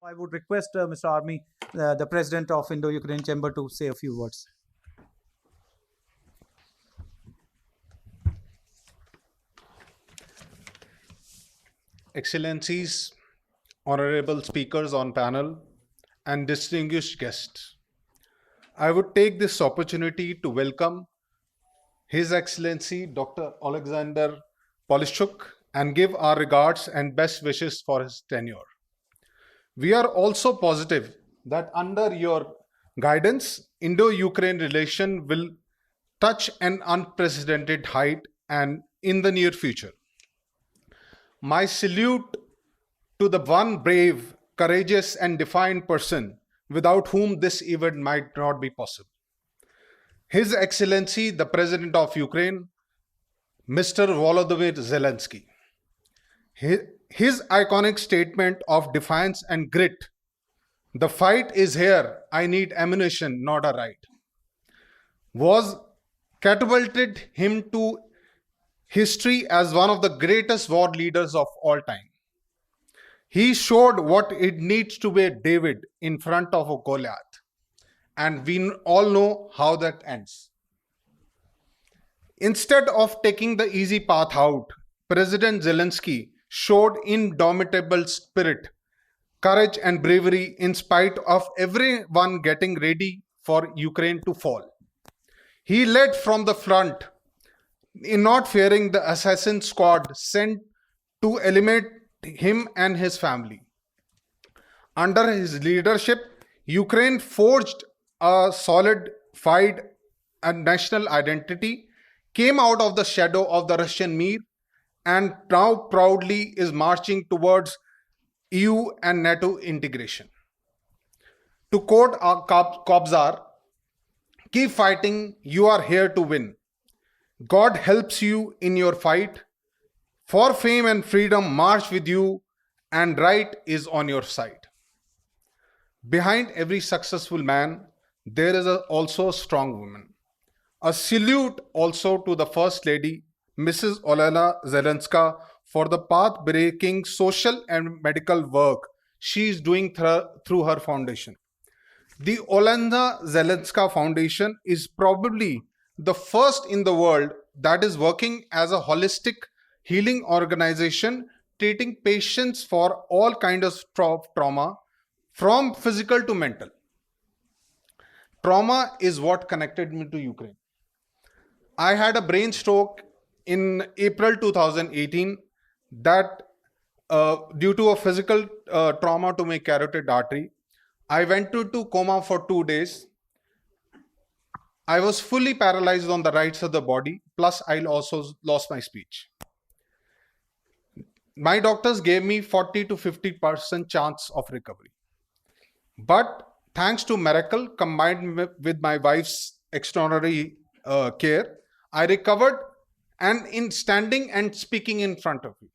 I would request Mr. Armi, the president of Indo-Ukraine Chamber, to say a few words. Excellencies, honorable speakers on panel, and distinguished guests. I would take this opportunity to welcome His Excellency Dr. Alexander Polishchuk and give our regards and best wishes for his tenure. We are also positive that under your guidance, Indo-Ukraine relation will touch an unprecedented height and in the near future. My salute to the one brave, courageous, and defiant person without whom this event might not be possible. His Excellency, the President of Ukraine, Mr. Volodymyr Zelensky. His iconic statement of defiance and grit, "The fight is here, I need ammunition, not a right," was catapulted him to history as one of the greatest war leaders of all time. He showed what it needs to be a David in front of a Goliath, and we all know how that ends. Instead of taking the easy path out, President Zelensky showed indomitable spirit, courage, and bravery in spite of everyone getting ready for Ukraine to fall. He led from the front in not fearing the assassin squad sent to eliminate him and his family. Under his leadership, Ukraine forged a solidified national identity, came out of the shadow of the Russian Mir, and now proudly is marching towards EU and NATO integration. To quote Kobzar, "Keep fighting, you are here to win. God helps you in your fight. For fame and freedom, march with you, and right is on your side." Behind every successful man, there is also a strong woman. A salute also to the First Lady, Mrs. Olena Zelenska, for the path-breaking social and medical work she is doing through her foundation. The Olena Zelenska Foundation is probably the first in the world that is working as a holistic healing organization, treating patients for all kinds of trauma, from physical to mental. Trauma is what connected me to Ukraine. I had a brain stroke in April 2018 that due to a physical trauma to my carotid artery. I went into coma for 2 days. I was fully paralyzed on the right side of the body, plus I also lost my speech. My doctors gave me 40 to 50% chance of recovery. But thanks to miracle combined with my wife's extraordinary care, I recovered, and in standing and speaking in front of you.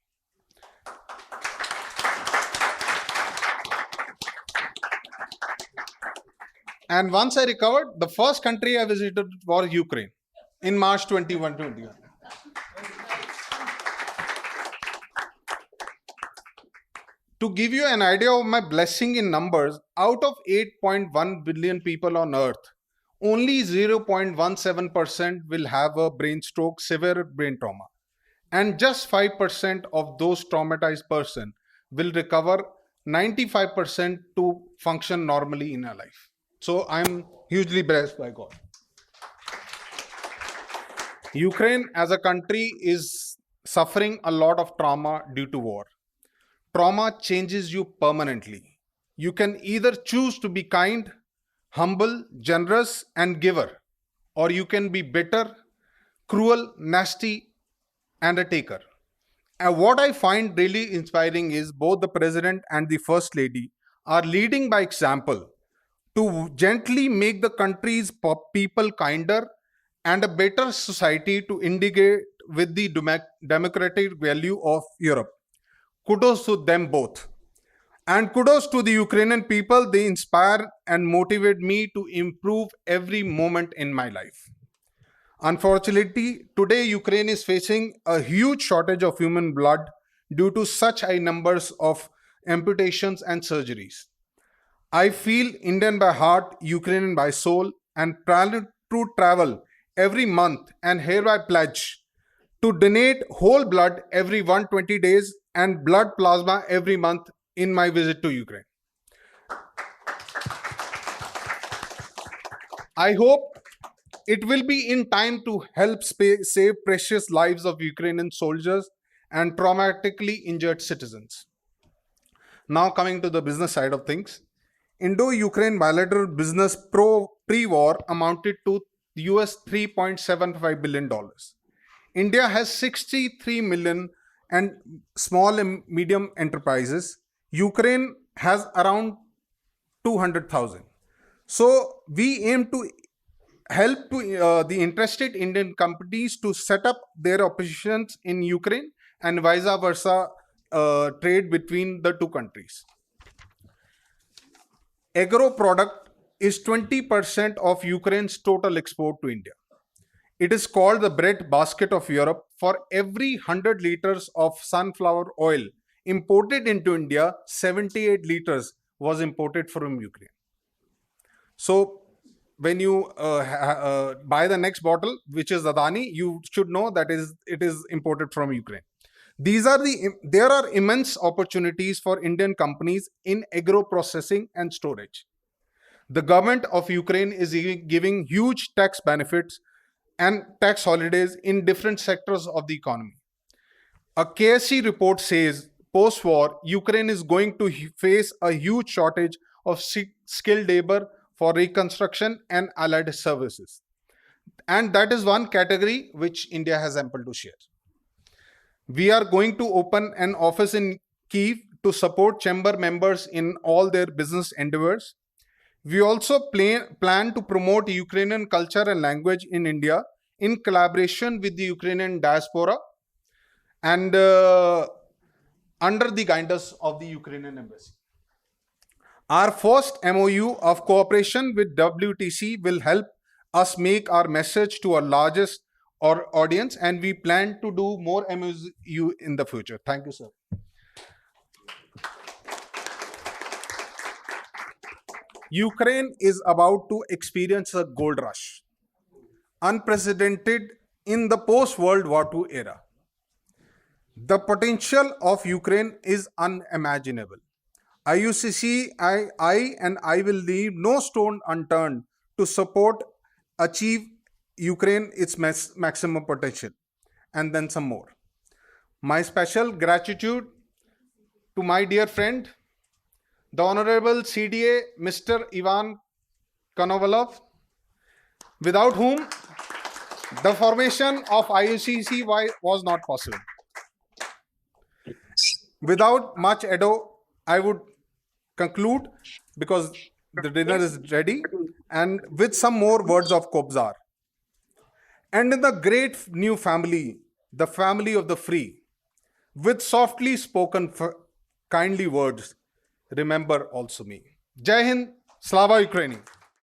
And once I recovered, the first country I visited was Ukraine in March 2021. To give you an idea of my blessing in numbers, out of 8.1 billion people on earth, only 0.17% will have a brain stroke, severe brain trauma. And just 5% of those traumatized person will recover 95% to function normally in a life. So I'm hugely blessed by God. Ukraine as a country is suffering a lot of trauma due to war. Trauma changes you permanently. You can either choose to be kind, humble, generous, and giver, or you can be bitter, cruel, nasty, and a taker. And what I find really inspiring is both the President and the First Lady are leading by example to gently make the country's people kinder and a better society to integrate with the democratic value of Europe. Kudos to them both. And kudos to the Ukrainian people. They inspire and motivate me to improve every moment in my life. Unfortunately, today Ukraine is facing a huge shortage of human blood due to such high numbers of amputations and surgeries. I feel Indian by heart, Ukrainian by soul, and plan to travel every month and hereby pledge to donate whole blood every 120 days and blood plasma every month in my visit to Ukraine. I hope it will be in time to help save precious lives of Ukrainian soldiers and traumatically injured citizens. Now coming to the business side of things, Indo-Ukraine bilateral business pre-war amounted to US $3.75 billion. India has 63 million and small and medium enterprises. Ukraine has around 200,000. So we aim to help the interested Indian companies to set up their operations in Ukraine and vice versa trade between the two countries. Agro product is 20% of Ukraine's total export to India. It is called the bread basket of Europe. For every 100 liters of sunflower oil imported into India, 78 liters was imported from Ukraine. So when you buy the next bottle, which is Adani, you should know that it is imported from Ukraine. There are immense opportunities for Indian companies in agro processing and storage. The government of Ukraine is giving huge tax benefits and tax holidays in different sectors of the economy. A KSC report says post-war, Ukraine is going to face a huge shortage of skilled labor for reconstruction and allied services. And that is one category which India has ample to share. We are going to open an office in Kyiv to support chamber members in all their business endeavors. We also plan to promote Ukrainian culture and language in India in collaboration with the Ukrainian diaspora and under the guidance of the Ukrainian embassy. Our first MOU of cooperation with WTC will help us make our message to our largest audience, and we plan to do more MOU in the future. Thank you, sir. Ukraine is about to experience a gold rush, unprecedented in the post-World War II era. The potential of Ukraine is unimaginable. IUCCI and I will leave no stone unturned to support, achieve Ukraine its maximum potential, and then some more. My special gratitude to my dear friend, the Honorable CDA, Mr. Ivan Konovalov, without whom the formation of IUCCI was not possible. Without much ado, I would conclude because the dinner is ready, and with some more words of Kobzar. And in the great new family, the family of the free, with softly spoken kindly words, remember also me. Jai Hind, Slava Ukraini.